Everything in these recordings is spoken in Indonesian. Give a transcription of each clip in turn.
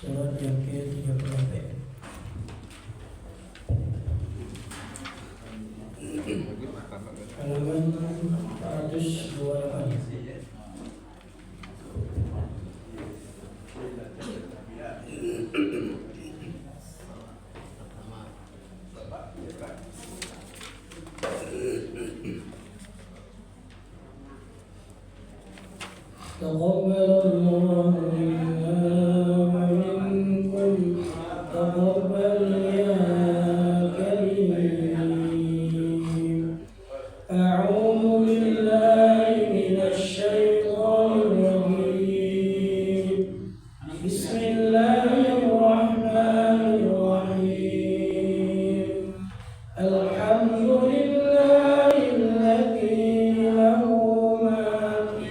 Surat yang ke-38. Halaman 428. تقبل الله منا ومنكم تقبل يا كريم. أعوذ بالله من الشيطان الرجيم. بسم الله الرحمن الرحيم. الحمد لله الذي له ما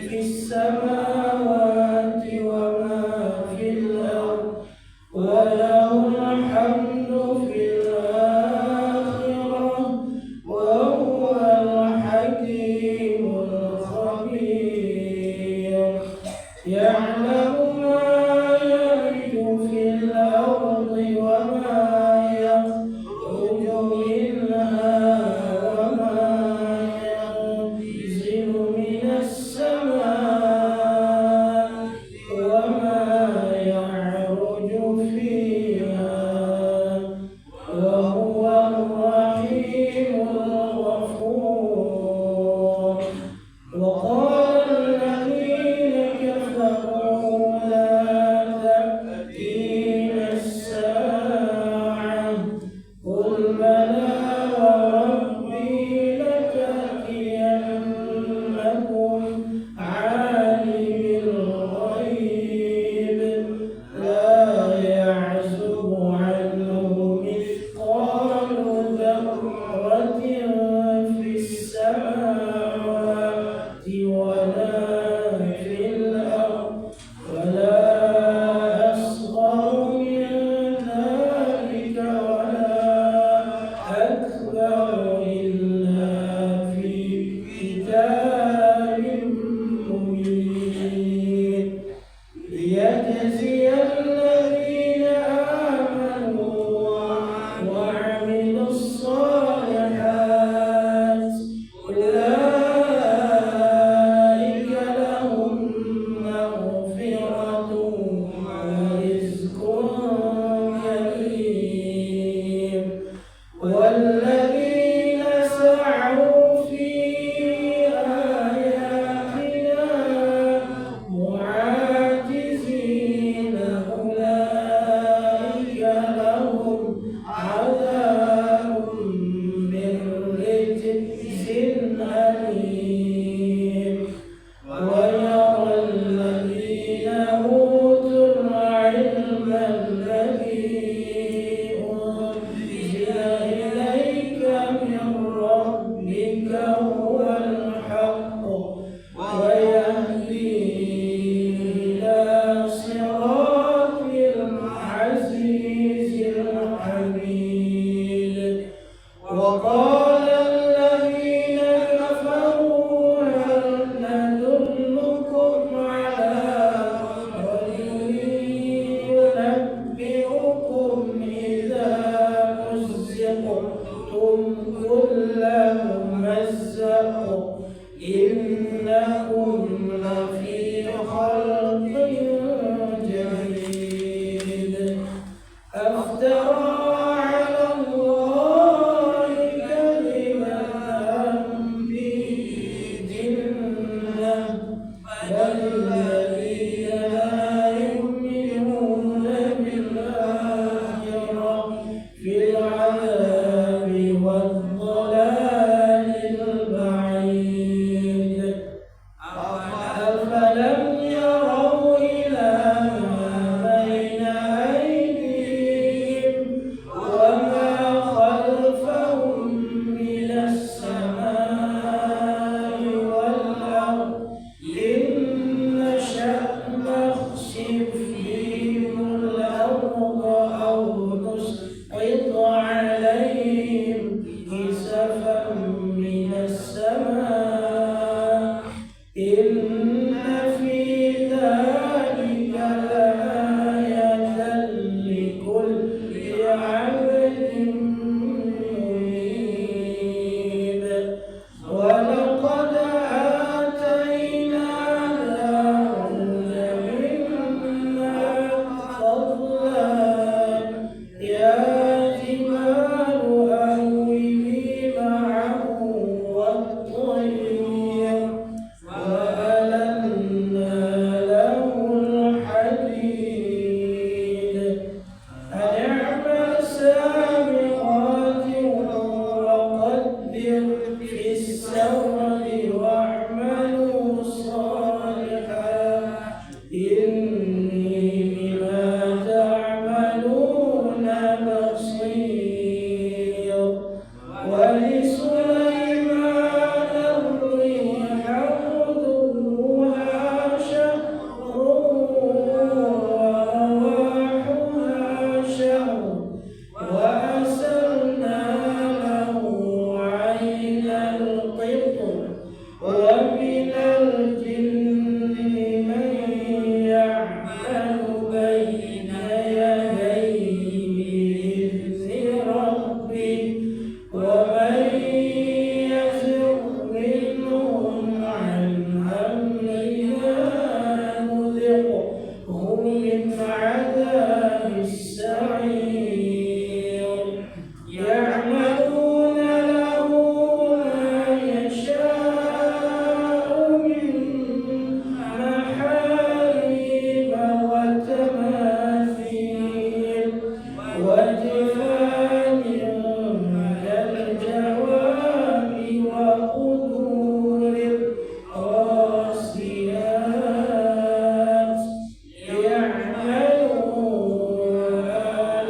في السماوات وما في الأرض وله الحمد في الآخرة وهو الحكيم الخبير. يعلم ما يلج في الأرض وما يخرج منها وما ينزل من السماء وما يعرج فيها وهو الرحيم الغفور. وقال الذين كفروا لا تأتينا الساعة قل بلى وربي لتأتينكم عالم الغيب لا يعزب عنه مثقال ذرة في السماوات ولا في الأرض ولا أصغر من ذلك ولا أكبر إلا في كتاب مبين. ليجزي الذين آمنوا وعملوا الصالحات أولئك لهم مغفرة ورزق كريم. والذين سعوا في آياتنا معاجزين أولئك لهم عذاب من رجز أليم. ويرى الذين أوتوا العلم الذي أنزل إليك من ربك هو الحق ويهدي إلى صراط العزيز الحميد. وقال الذين كفروا هل ندلكم على رجل ينبئكم إذا مزقتم كل ممزق إنكم لفي خلق جديد. أفترى على الله كذبا أم به جنة بل الذين لا يؤمنون بالآخرة في العذاب والضلال البعيد. أفلم يروا إلى ما بين أيديهم وما خلفهم من السماء والأرض إن نشأ نخسف بهم الأرض أو نسقط عليهم كسفا من السماء إن في ذلك لآية هم من عذاب السعير يعملون له ما يشاء من محاريب وتماثيل وجفان كالجواب وقدور الراسيات يعملون آل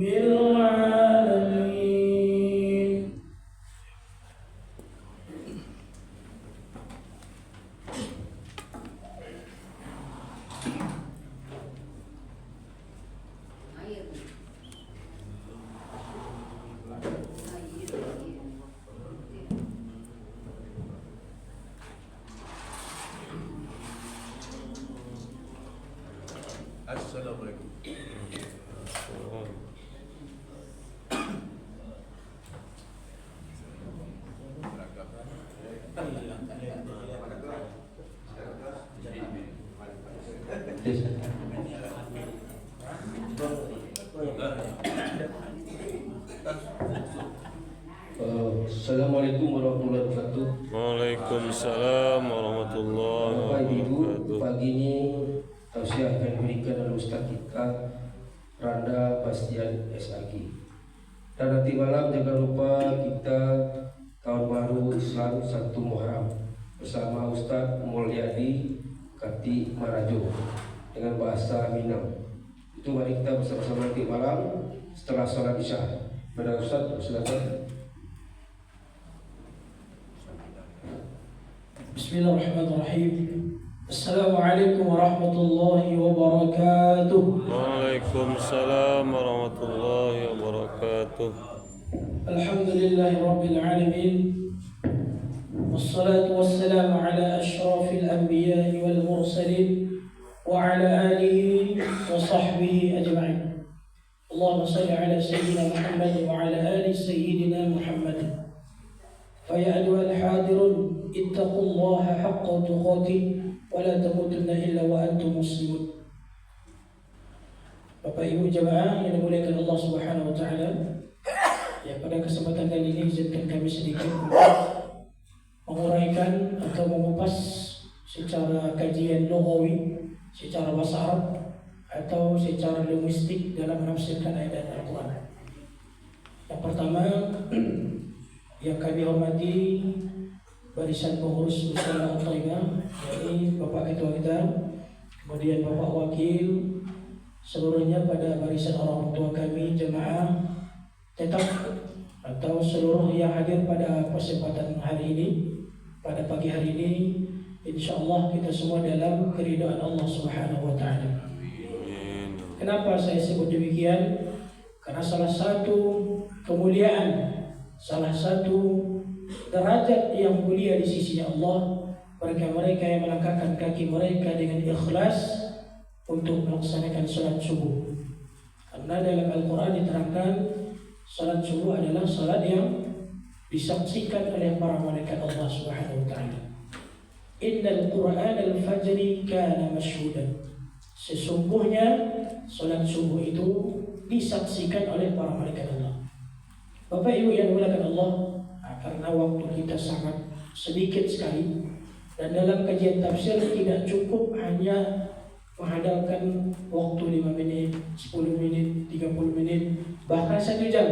العالمين. Assalamualaikum. Assalamualaikum warahmatullahi wabarakatuh. Waalaikumsalam warahmatullahi Bapak Ibu, wabarakatuh. pagi ini tausiah akan diberikan oleh Ustaz kita Randa Bastian SAG. Dan nanti malam jangan lupa kita tahun baru Islam 1 Muharram bersama Ustaz Mulyadi Kati Marajo dengan bahasa Minang. Itu mari kita bersama-sama nanti malam setelah sholat Isya. Benar Ustaz, silakan. Bismillahirrahmanirrahim. Assalamualaikum warahmatullahi wabarakatuh. Waalaikumsalam warahmatullahi wabarakatuh. Alhamdulillahi rabbil alamin. Wassalatu wassalamu ala asyrafil anbiya'i wal mursalin wa ala alihi wa sahbihi ajma'in. Allahumma salli ala sayyidina Muhammad wa ala ali sayyidina Muhammad. فيا أيها الحاضرون اتقوا الله حق تقاته ولا تموتن إلا وأنتم مسلمون. Bapak Ibu jemaah yang dimuliakan Allah Subhanahu wa taala, ya pada kesempatan kali ini izinkan kami sedikit menguraikan atau mengupas secara kajian lughawi, secara bahasa Arab atau secara linguistik dalam menafsirkan ayat Al-Qur'an. Yang pertama yang kami hormati barisan pengurus Musyawarah Thayyibah, yakni Bapak Ketua kita, kemudian Bapak Wakil, seluruhnya pada barisan orang tua kami, jemaah tetap atau seluruh yang hadir pada kesempatan hari ini, pada pagi hari ini, insyaallah kita semua dalam keridhaan Allah Subhanahu wa taala. Kenapa saya sebut demikian? Karena salah satu kemuliaan, salah satu derajat yang mulia di sisi Allah mereka yang melangkahkan kaki mereka dengan ikhlas untuk melaksanakan salat subuh. Karena dalam Al-Quran diterangkan salat subuh adalah salat yang disaksikan oleh para malaikat Allah Subhanahu wa taala. Innal Qur'an al-fajri kana mashhudan. Sesungguhnya salat subuh itu disaksikan oleh para malaikat Allah. Bapak Ibu yang dimuliakan Allah, karena waktu kita sangat sedikit sekali dan dalam kajian tafsir tidak cukup hanya mengandalkan waktu 5 menit, 10 menit, 30 menit, bahkan 1 jam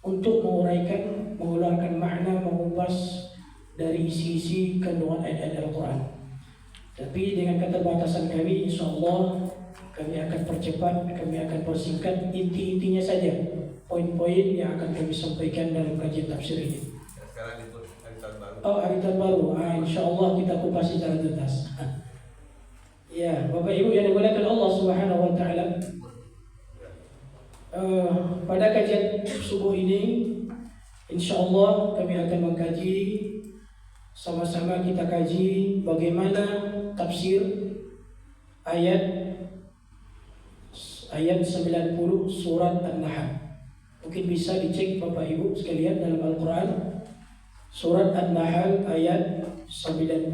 untuk menguraikan, mengeluarkan makna, mengupas dari isi-isi kandungan ayat-ayat Al-Quran. Tapi dengan keterbatasan kami, insyaAllah kami akan percepat, kami akan persingkat inti-intinya saja, poin-poin yang akan kami sampaikan dalam kajian tafsir ini. Sekarang itu hari tahun baru. Oh, hari tahun baru. Insyaallah kita kupas secara tuntas. Ya, Bapak Ibu yang dimuliakan Allah Subhanahu wa taala. Pada kajian subuh ini insyaallah kami akan mengkaji, sama-sama kita kaji bagaimana tafsir ayat 90 surat An-Nahl. Mungkin bisa dicek Bapak Ibu sekalian dalam Al-Quran, surat An-Nahl ayat 90.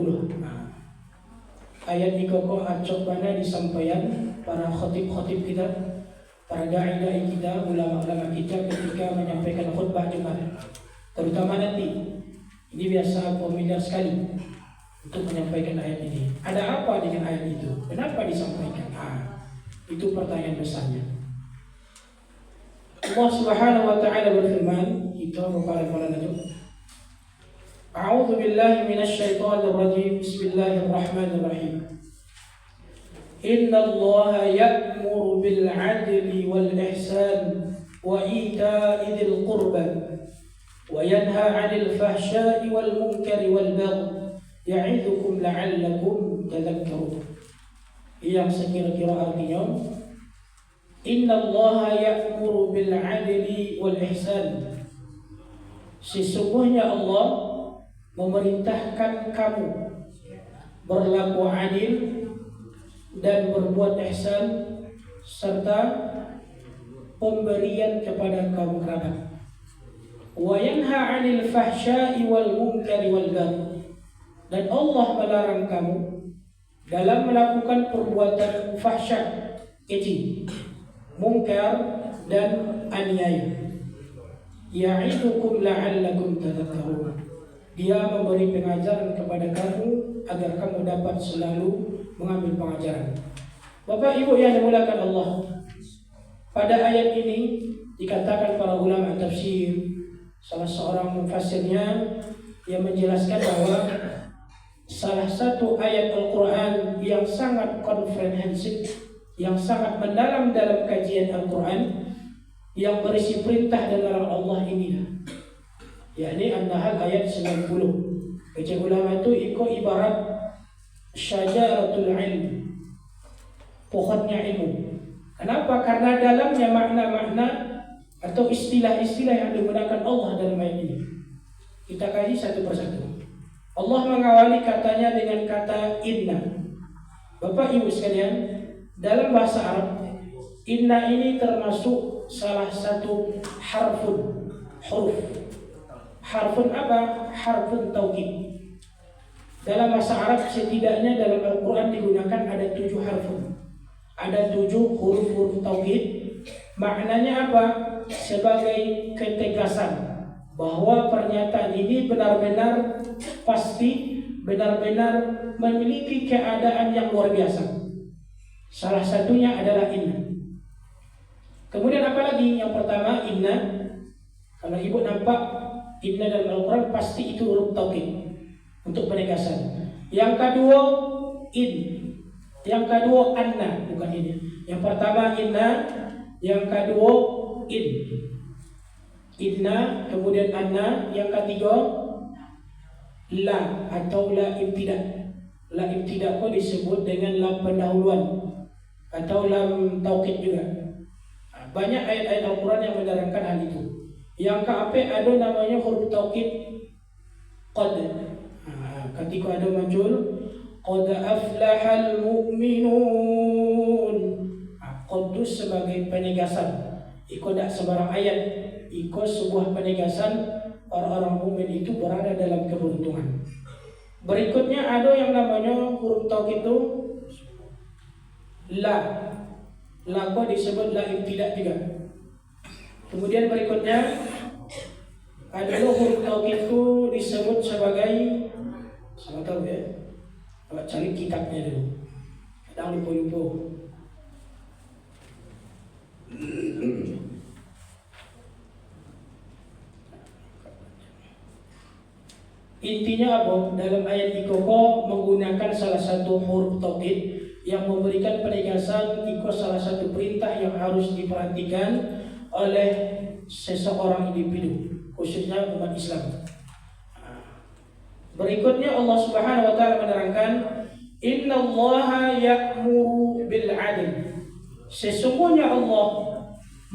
Ayat ini kok acok mana disampaikan para khotib-khotib kita, para dai-dai kita, ulama-ulama kita ketika menyampaikan khutbah Jumat. Terutama nanti, ini biasa familiar sekali untuk menyampaikan ayat ini. Ada apa dengan ayat itu? Kenapa disampaikan? Itu pertanyaan besarnya. Allah Subhanahu wa taala berfirman, kita berpaling-paling aja. A'udzu billahi minasy syaithanir rajim. Bismillahirrahmanirrahim. Innallaha ya'muru bil 'adli wal ihsan وإيتاء ذي القربى وينهى عن الفحشاء والمنكر والبغي يعظكم لعلكم تذكرون. Yang sekira-kira artinya, Innallaha ya'muru bil 'adli wal ihsan. Sesungguhnya Allah memerintahkan kamu berlaku adil dan berbuat ihsan serta pemberian kepada kaum kerabat. Wa yanha 'anil fahsya'i wal munkari wal baghi. Dan Allah melarang kamu dalam melakukan perbuatan fahsya, keji, munkar dan aniaya. Ya'idukum la'allakum tadhakkarun. Dia memberi pengajaran kepada kamu agar kamu dapat selalu mengambil pengajaran. Bapak Ibu yang dimuliakan Allah, pada ayat ini dikatakan para ulama tafsir, salah seorang mufassirnya yang menjelaskan bahwa salah satu ayat Al-Quran yang sangat komprehensif, yang sangat mendalam dalam kajian Al-Quran, yang berisi perintah dan larangan Allah inilah, yakni An-Nahl ayat 90. Baca ulama itu ibarat syajaratul ilm, pohonnya ilmu. Kenapa? Karena dalamnya makna-makna atau istilah-istilah yang digunakan Allah dalam ayat ini. Kita kaji satu persatu. Allah mengawali katanya dengan kata inna. Bapak Ibu sekalian, dalam bahasa Arab, inna ini termasuk salah satu huruf. Harfun apa? Harfun taukid. Dalam bahasa Arab setidaknya dalam Al-Quran digunakan ada 7 harfun. Ada 7 huruf-huruf taukid. Maknanya apa? Sebagai ketegasan bahwa pernyataan ini benar-benar pasti, benar-benar memiliki keadaan yang luar biasa. Salah satunya adalah inna. Kemudian apa lagi? Yang pertama inna. Kalau ibu nampak inna dalam Al-Quran pasti itu huruf taukid untuk penegasan. Yang kedua in. Yang kedua anna, bukan ini. Yang pertama inna, yang kedua in. Inna, kemudian anna, yang ketiga la atau la ibtidah. La ibtidah pun disebut dengan lam pendahuluan atau lam taukid juga. Banyak ayat-ayat Al-Quran yang menerangkan hal itu. Yang keempat ada namanya huruf taukid qad. Ketika ada muncul qad aflahal mu'minun. Qad sebagai penegasan. Iko tidak sembarang ayat. Iko sebuah penegasan orang-orang mukmin itu berada dalam keberuntungan. Berikutnya ada yang namanya huruf taukid itu la. La kok disebut la ibtidah juga. Kemudian berikutnya adalah huruf taukid itu disebut sebagai, sama tahu ya, coba cari kitabnya dulu, kadang lupa-lupa. Intinya apa? Dalam ayat Ikoko menggunakan salah satu huruf taukid yang memberikan penegasan iko salah satu perintah yang harus diperhatikan oleh seseorang individu, khususnya umat Islam. Berikutnya Allah Subhanahu wa taala menerangkan innallaha ya'muru bil 'adl. Sesungguhnya Allah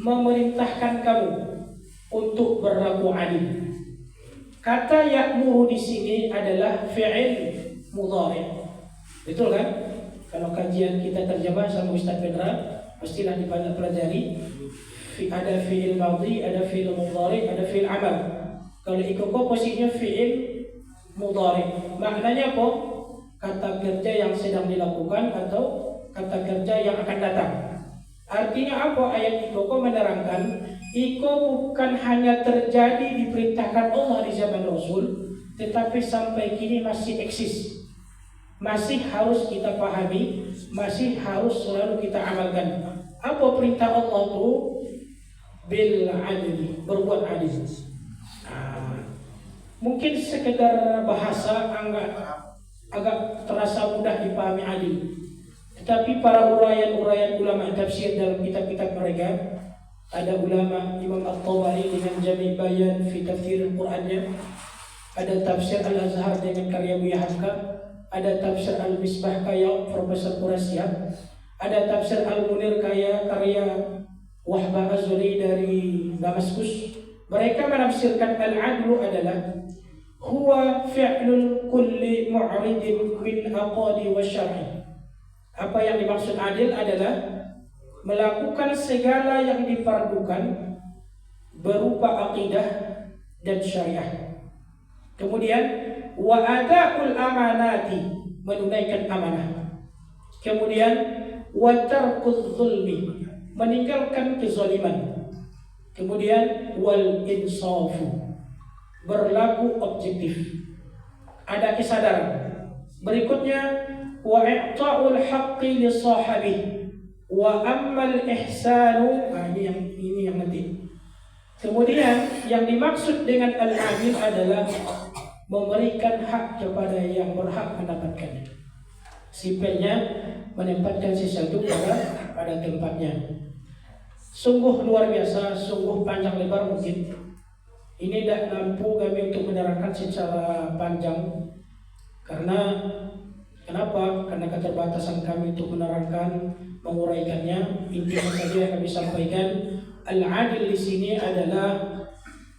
memerintahkan kamu untuk berlaku adil. Kata ya'muru di sini adalah fi'il mudhari'. Betul kan? Kalau kajian kita terjemah sama Ustaz Pedra, pastilah dipelajari. Ada fi'il madhi, ada fi'il mudhari', ada fi'il amal. Kalau ikoko posisinya fi'il mudhari'. Maknanya apa? Kata kerja yang sedang dilakukan atau kata kerja yang akan datang. Artinya apa? Ayat ikoko menerangkan iko bukan hanya terjadi diperintahkan Allah di zaman Rasul, tetapi sampai kini masih eksis, masih harus kita pahami, masih harus selalu kita amalkan. Apa perintah Allah itu? Bil adli, berbuat adil. Mungkin sekedar bahasa agak terasa mudah dipahami adil, tetapi para uraian-uraian ulama tafsir dalam kitab-kitab mereka Ada ulama Imam At-Tabari dengan Jami' Bayan fi tafsir Al-Qur'annya. Ada tafsir Al-Azhar dengan karya Buya Hamka. Ada tafsir Al-Misbah karya Profesor Qurasyah. Ada tafsir Al-Munir karya Wahbah Az-Zuli dari Damaskus. Mereka menafsirkan al-adlu adalah huwa fi'lul kulli mu'ridin min aqadi wa syar'i. Apa yang dimaksud adil adalah melakukan segala yang diperlukan berupa akidah dan syariah. Kemudian wa ada'ul amanati, menunaikan amanah. Kemudian wa tarkuz zulmi, meninggalkan kezaliman. Kemudian wal insafu, berlaku objektif, ada kesadaran. Berikutnya wa i'ta'ul haqqi li sahibihi wa ammal ihsanu. Ini yang nanti. Kemudian yang dimaksud dengan al-adil adalah memberikan hak kepada yang berhak mendapatkannya. Simpelnya menempatkan sesuatu pada tempatnya. Sungguh luar biasa, sungguh panjang lebar mungkin. Ini tidak mampu kami untuk menerangkan secara panjang. Kenapa? Karena keterbatasan kami untuk menerangkan, menguraikannya. Intinya saja yang kami sampaikan, al-adil di sini adalah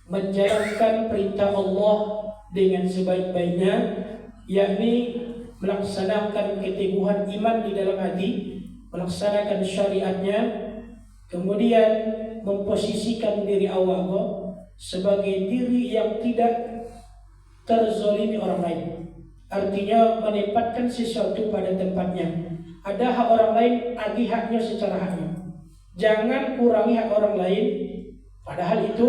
menjalankan perintah Allah dengan sebaik-baiknya, yakni melaksanakan keteguhan iman di dalam hati, melaksanakan syariatnya, kemudian memposisikan diri awak sebagai diri yang tidak terzolimi orang lain. Artinya menempatkan sesuatu pada tempatnya. Ada hak orang lain, agi haknya secara haknya. Jangan kurangi hak orang lain, padahal itu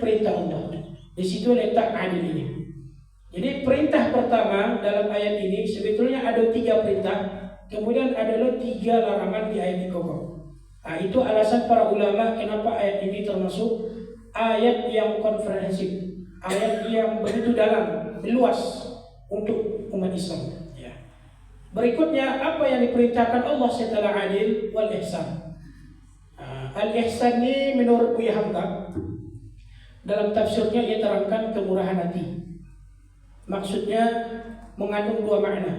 perintah Allah. Di situ letak adil ini. Jadi perintah pertama dalam ayat ini sebetulnya ada 3 perintah, kemudian ada 3 larangan di ayat ini. Nah, itu alasan para ulama kenapa ayat ini termasuk ayat yang komprehensif, ayat yang begitu dalam, luas untuk umat Islam. Ya. Berikutnya apa yang diperintahkan Allah setelah adil wal ihsan. Al-ihsan ini menurut Buya Hamka dalam tafsirnya ia terangkan kemurahan hati. Maksudnya mengandung 2 makna.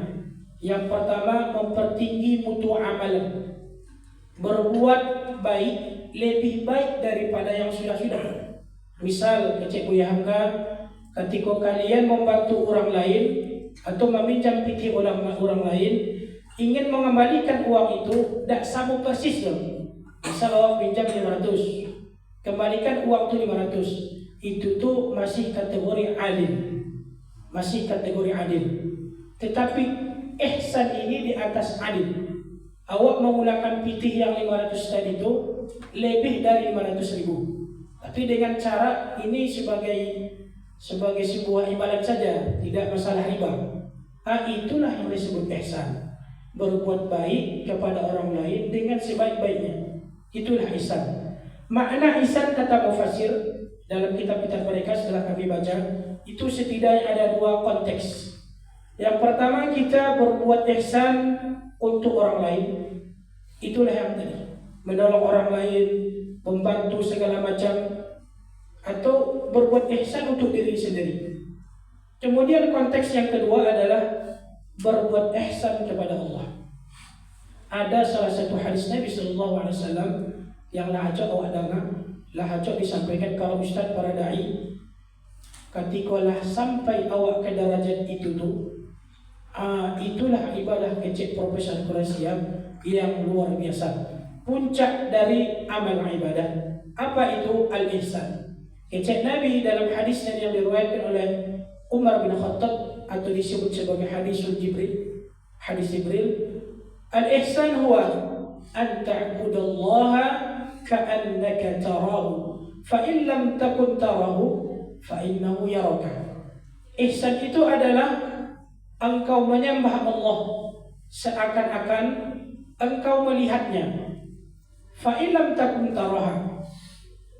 Yang pertama, mempertinggi mutu amalan, berbuat baik lebih baik daripada yang sudah-sudah. Misal kecek Buya Hamka, ketika kalian membantu orang lain atau meminjam piti orang lain, ingin mengembalikan uang itu tidak sama persis dong. Misal awak pinjam 500, kembalikan uang itu 500, itu tuh masih kategori adil, masih kategori adil. Tetapi ihsan ini di atas adil. Awak mengulangkan pitih yang 500 tadi itu lebih dari 500.000, tapi dengan cara ini sebagai sebuah imbalan saja, tidak masalah riba. Itulah yang disebut ihsan, berbuat baik kepada orang lain dengan sebaik-baiknya. Itulah ihsan. Makna ihsan kata mufassir dalam kitab-kitab mereka setelah kami baca, itu setidaknya ada 2 konteks. Yang pertama, kita berbuat ihsan untuk orang lain. Itulah yang tadi, menolong orang lain, membantu segala macam, atau berbuat ihsan untuk diri sendiri. Kemudian konteks yang kedua adalah berbuat ihsan kepada Allah. Ada salah satu hadis Nabi SAW yang lahajak awak dengar, lahajak disampaikan kalau ustaz para da'i, ketikalah sampai awak ke derajat itu tuh, itulah ibadah kecil Profesor Qurasyah yang luar biasa, puncak dari amal ibadah. Apa itu al-ihsan? Kecil Nabi dalam hadis yang diriwayatkan oleh Umar bin Khattab atau disebut sebagai hadis Jibril, al-ihsan huwa an ta'budallaha ka'annaka tarahu fa in lam takun tarahu fa innahu yaraka. Ihsan itu adalah engkau menyembah Allah seakan-akan engkau melihatnya. Fa in lam takun taraha,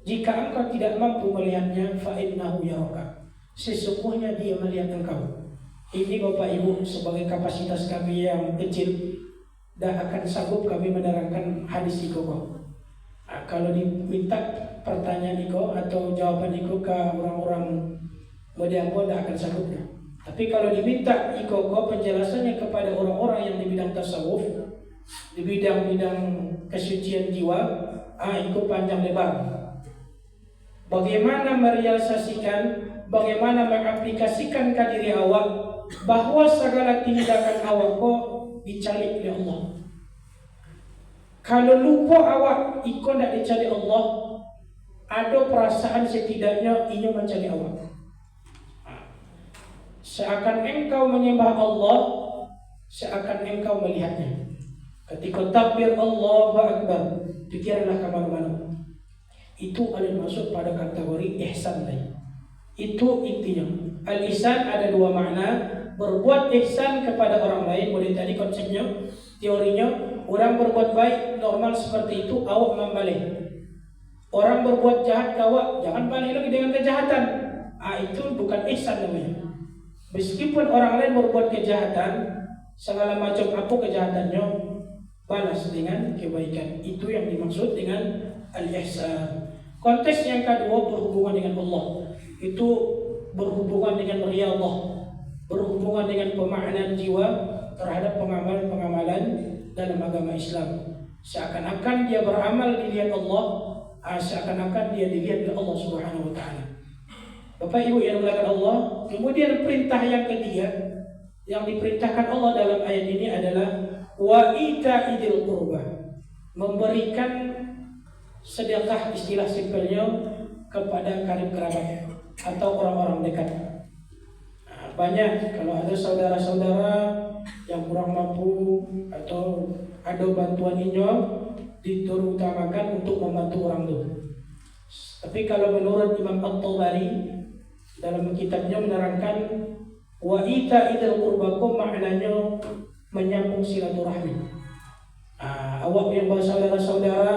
jika engkau tidak mampu melihatnya, fa innahu yaraka, sesungguhnya dia melihat engkau. Ini Bapak Ibu, sebagai kapasitas kami yang kecil, tidak akan sanggup kami menerangkan hadis itu. Kalau diminta pertanyaan iko atau jawaban iko ke orang-orang modern pun tidak akan sanggup. Tapi kalau diminta iko penjelasannya kepada orang-orang yang di bidang tasawuf, di bidang-bidang kesucian jiwa, iko panjang lebar. Bagaimana merealisasikan, bagaimana mengaplikasikan ke diri awak bahwa segala tindakan awak dicari oleh Allah. Kalau lupa awak ikut tidak dicari Allah, ada perasaan setidaknya ia mencari awak. Seakan engkau menyembah Allah, seakan engkau melihatnya. Ketika takbir Allahu Akbar, pikiranlah ke mana-mana. Itu adalah masuk pada kategori ihsan lain. Itu intinya. Al-ihsan ada dua makna. Berbuat ihsan kepada orang lain. Boleh tadi konsepnya, teorinya, orang berbuat baik normal seperti itu, awak membalik. Orang berbuat jahat ke awak, jangan balik lagi dengan kejahatan. Itu bukan ihsan namanya. Meskipun orang lain berbuat kejahatan, segala macam apa kejahatannya, balas dengan kebaikan. Itu yang dimaksud dengan al-ihsan. Konteks yang kedua berhubungan dengan Allah. Itu berhubungan dengan riyadhah, berhubungan dengan pemaknaan jiwa terhadap pengamalan dalam agama Islam. Seakan-akan dia beramal dilihat Allah, seakan-akan dia dilihat oleh Allah Subhanahu wa taala. Bapak Ibu yang dimuliakan Allah, kemudian perintah yang ketiga yang diperintahkan Allah dalam ayat ini adalah wa ita'idil qurba, memberikan sedekah, istilah simpelnya, kepada karib kerabat atau orang-orang dekat. Banyak kalau ada saudara-saudara yang kurang mampu atau ada bantuan inyo, diutamakan untuk membantu orang itu. Tapi kalau menurut Imam At-Tabari dalam kitabnya menerangkan wa ita'idil qurbakum, maknanya menyambung silaturahmi. Awak yang bersaudara-saudara,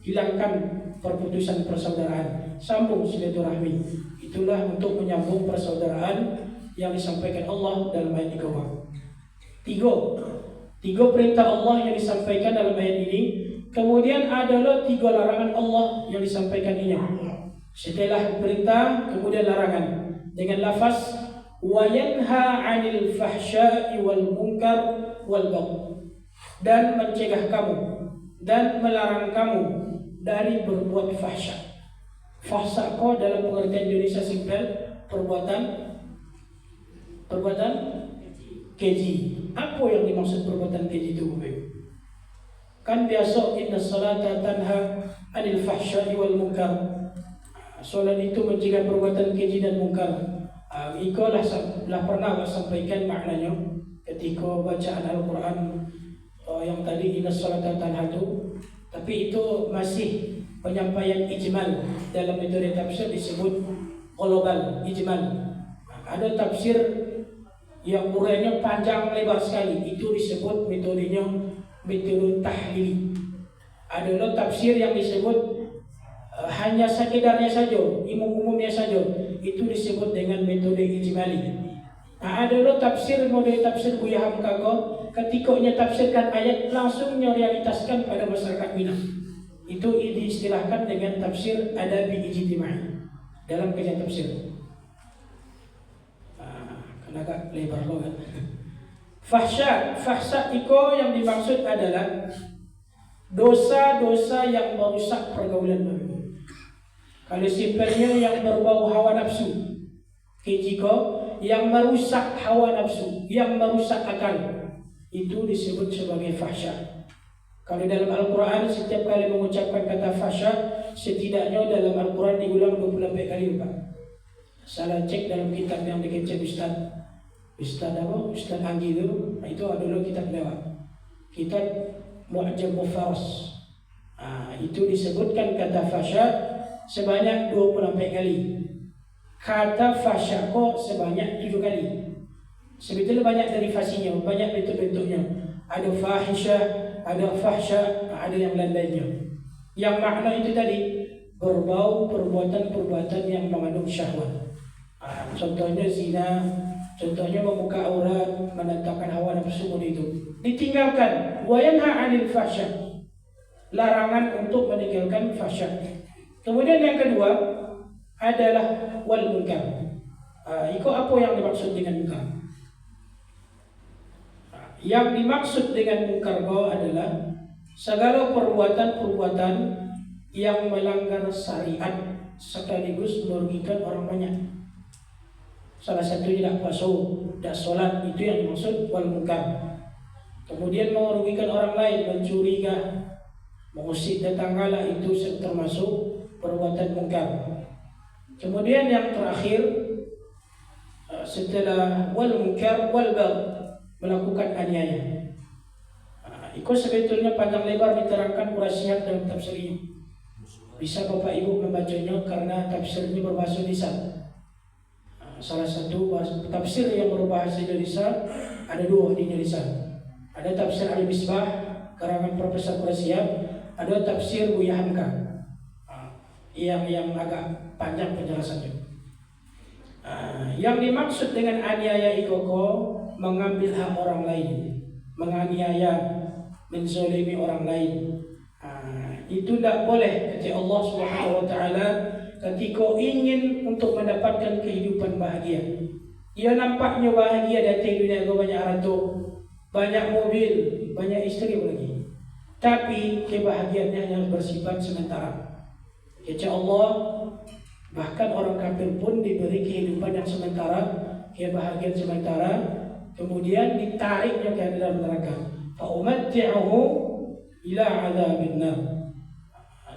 hilangkan perputusan persaudaraan, sambung silaturahmi. Itulah untuk menyambung persaudaraan yang disampaikan Allah dalam ayat ini. Tiga perintah Allah yang disampaikan dalam ayat ini. Kemudian adalah tiga larangan Allah yang disampaikan ini. Setelah perintah, kemudian larangan dengan lafaz wa yanha 'anil fahsya'i wal munkar wal baghi, dan mencegah kamu dan melarang kamu dari berbuat fahsya. Fahsya dalam pengertian Indonesia simpel, perbuatan keji. Apa yang dimaksud perbuatan keji itu, Bapak? Kan biasa inna salata tanha 'anil fahsya'i wal munkar. Salat itu mencegah perbuatan keji dan munkar. Ikolah pernah sampaikan maknanya ketika bacaan Al-Quran yang tadi inna salata tanha itu. Tapi itu masih penyampaian ijmal. Dalam metode tafsir disebut global, ijmal. Ada tafsir yang uraiannya panjang lebar sekali, itu disebut metodenya metode tahlili. Ada tafsir yang disebut hanya sekedarnya saja, umum-umumnya saja, itu disebut dengan metode ijmali. Ada model tafsir Buya Hamkago, ketika tafsirkan ayat langsung realitaskan pada masyarakat Minang. Itu diistilahkan dengan tafsir adabi ijtimai dalam kajian tafsir. Agak lebar banget. Fahsya iko yang dimaksud adalah dosa-dosa yang merusak pergaulan. Kalau simpelnya yang berbau hawa nafsu, kejiko yang merusak hawa nafsu, yang merusak akal, itu disebut sebagai fahsya. Kalau dalam Al-Quran setiap kali mengucapkan kata fahsya, setidaknya dalam Al-Quran diulang 24 kali, Pak. Salah cek dalam kitab yang dikecek Ustaz Anggi itu adalah kitab lewat. Kitab Mu'jam Mufaras. Itu disebutkan kata fahsya sebanyak 24 kali. Kata fahsya sebanyak 7 kali. Sebetulnya banyak derivasinya, banyak bentuk-bentuknya. Ada fahisyah, ada fahsya, ada yang lain-lainnya. Yang makna itu tadi berbau perbuatan-perbuatan yang mengandung syahwat. Contohnya zina, contohnya membuka aurat, menentangkan hawa nafsu itu. Ditinggalkan. Wa yanha 'anil fahsya. larangan untuk meninggalkan fahsya. Kemudian yang kedua adalah wal munkar. Iko apa yang dimaksud dengan munkar? Yang dimaksud dengan munkar adalah segala perbuatan-perbuatan yang melanggar syariat sekaligus merugikan orang banyak. Salah satunya tidak puasa, tidak sholat, itu yang dimaksud wal munkar. Kemudian merugikan orang lain, mencuri, mengusik tetangga, itu termasuk perbuatan munkar. Kemudian yang terakhir setelah wal munkar wal bagh, melakukan aniaya. Itu sebetulnya panjang lebar diterangkan Quraisy dalam tafsirnya. Bisa Bapak Ibu membacanya karena tafsirnya berbahasa lisan. Salah satu tafsir yang berbahasa Indonesia ada dua di Indonesia. Ada tafsir Al-Misbah karangan Profesor Quraisy, ada tafsir Buya Hamka yang agak panjang penjelasannya. Yang dimaksud dengan aniaya ikoko mengambil hak orang lain, menganiaya, menzalimi orang lain. Itu tidak boleh kata Allah Subhanahu wa taala ketika ingin untuk mendapatkan kehidupan bahagia. Ia nampaknya bahagia di dunia, banyak harta, banyak mobil, banyak istri lagi. Tapi kebahagiaannya hanya bersifat sementara. Kata Allah, bahkan orang kafir pun diberi kehidupan yang sementara, kebahagiaan sementara, kemudian ditariknya ke dalam neraka. Fa umatti'uhu ila 'adzabin nar.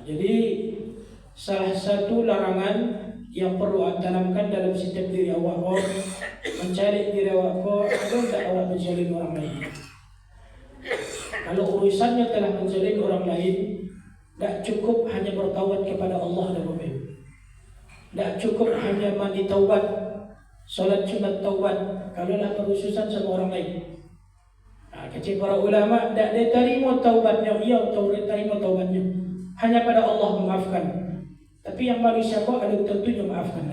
Jadi salah satu larangan yang perlu tanamkan dalam setiap diri awak, mencari diri awak, agar tak awak menzalim orang lain. Kalau urusannya telah menzalim orang lain, tak cukup hanya bertaubat kepada Allah dan Rasul. Tak cukup hanya mandi taubat, salat sunat taubat, kalaulah berurusan sama orang lain. Kecil para ulama tak diterima taubatnya, ia terima taubatnya hanya pada Allah memaafkan. Tapi yang manusia kok ada tentunya maafkan.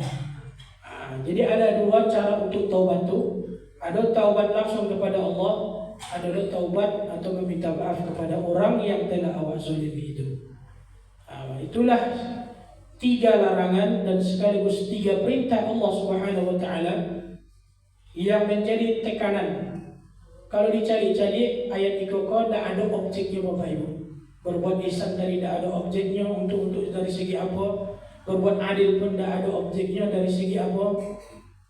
Jadi ada dua cara untuk taubat tu. Ada taubat langsung kepada Allah, ada taubat atau meminta maaf kepada orang yang telah awak zalimi itu. Itulah tiga larangan dan sekaligus tiga perintah Allah Subhanahu wa taala yang menjadi tekanan. Kalau dicari-cari ayat itu kok tidak ada objeknya Bapak Ibu. Berbuat ihsan dari tidak ada objeknya untuk dari segi apa, berbuat adil pun tidak ada objeknya dari segi apa.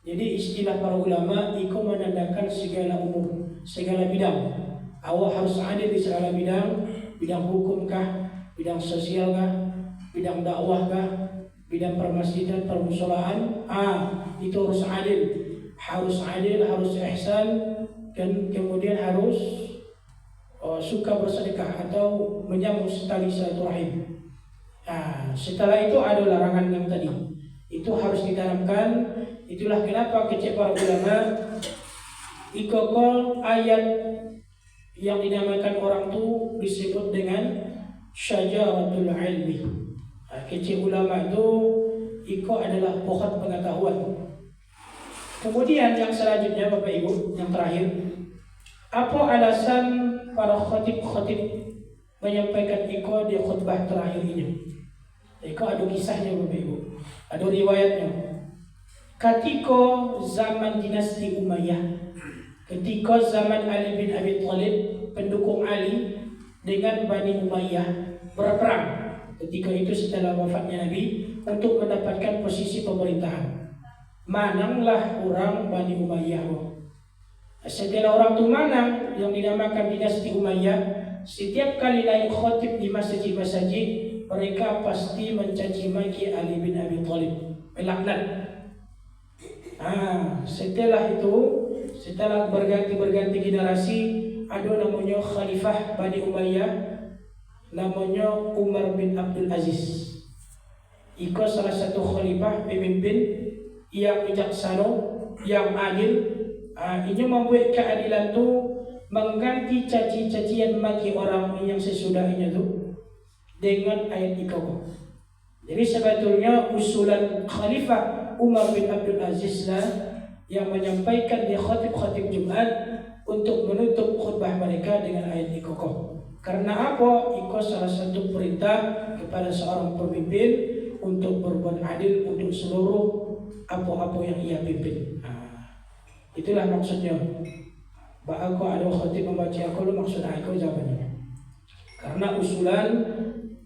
Jadi istilah para ulama itu menandakan segala umum, segala bidang. Awak harus adil di segala bidang, bidang hukum kah, bidang sosial kah, bidang dakwah kah, bidang permasjidan, permusolaan. Itu harus adil, harus ihsan, dan kemudian harus suka bersedekah atau menyambung tali silaturahim. Setelah itu ada larangan yang tadi. Itu harus ditanamkan. Itulah kenapa kecil para ulama ikokol ayat yang dinamakan orang tu disebut dengan syajaratul ilmi. Kecil ulama itu iko adalah pohon pengetahuan. Kemudian yang selanjutnya Bapak Ibu, yang terakhir, apa alasan para khatib menyampaikan iko di khutbah terakhir ini? Iko ada kisahnya Bapak Ibu, ada riwayatnya. Ketika zaman dinasti Umayyah, ketika zaman Ali bin Abi Thalib, pendukung Ali dengan Bani Umayyah berperang. Ketika itu setelah wafatnya Nabi untuk mendapatkan posisi pemerintahan. Mananglah orang Bani Umayyah. Setelah orang itu manang yang dinamakan dinasti Umayyah, setiap kali naik khatib di masjid-masjid, mereka pasti mencaci maki Ali bin Abi Thalib, melaknat. Setelah itu, setelah berganti generasi, ada namanya Khalifah Bani Umayyah, namanya Umar bin Abdul Aziz. Iko salah satu khalifah pemimpin yang bijaksana, yang adil. Ini membuat keadilan itu mengganti caci-cacian maki orang yang sesudahnya itu dengan ayat Iko. Jadi sebetulnya usulan Khalifah Umar bin Abdul Aziz lah yang menyampaikan di khatib-khatib Jumat untuk menutup khutbah mereka dengan ayat Iko. Karena apa? Itu salah satu perintah kepada seorang pemimpin untuk berbuat adil untuk seluruh apa-apa yang ia pimpin. Itulah maksudnya. Aku ada khatib membaca aku maksud aku jawabannya. Karena usulan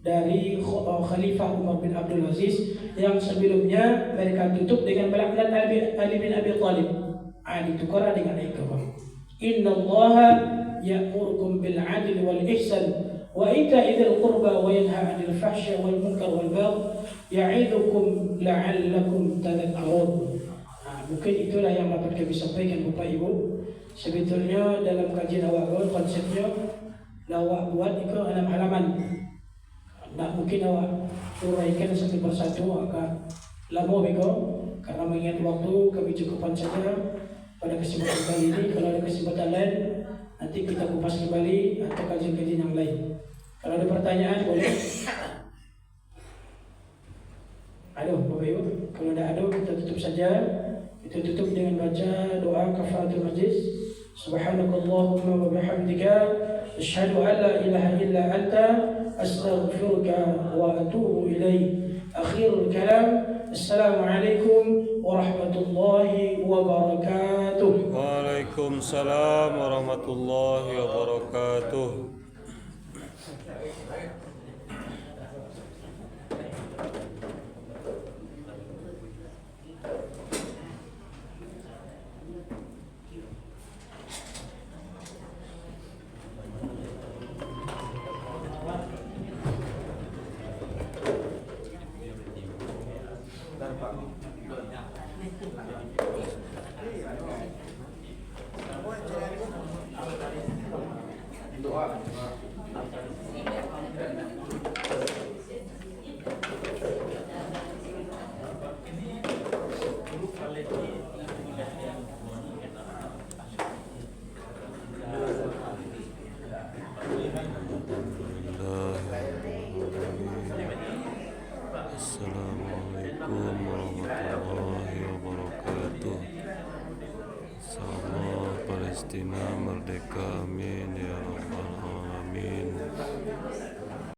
dari Khalifah Umar bin Abdul Aziz yang sebelumnya mereka tutup dengan melaknat Ali bin Abi Thalib. Ditukar dengan itu. Inna Allah ya'murukum bil 'adli wal ihsan wa ita'i dzil qurba wa yanha 'anil fahsya wal munkar wal baghi ya'idukum la'allakum tadhakkarun. Mungkin itulah yang dapat kami sampaikan Bapak Ibu. Sebetulnya dalam kajian awal konsepnya lawak buat itu 6 halaman. Tak mungkin awak uraikan satu persatu agak lama bego. Karena mengingat waktu kami cukupkan saja pada kesempatan kali ini. Kalau ada kesempatan lain nanti kita kupas kembali atau kajian-kajian yang lain. Kalau ada pertanyaan boleh. Aduh Bapak Ibu, kalau ada kita tutup saja. Kita tutup dengan baca doa kafaratul majlis. Subhanakallahumma wa bihamdika asyhadu an la ilaha illa anta astaghfiruka wa atubu ilaik. Akhirul kalam. Assalamualaikum warahmatullahi wabarakatuh. Waalaikumsalam warahmatullahi wabarakatuh. Assalamualaikum warahmatullahi wabarakatuh. Salam Palestina merdeka, amin ya rabbal alamin.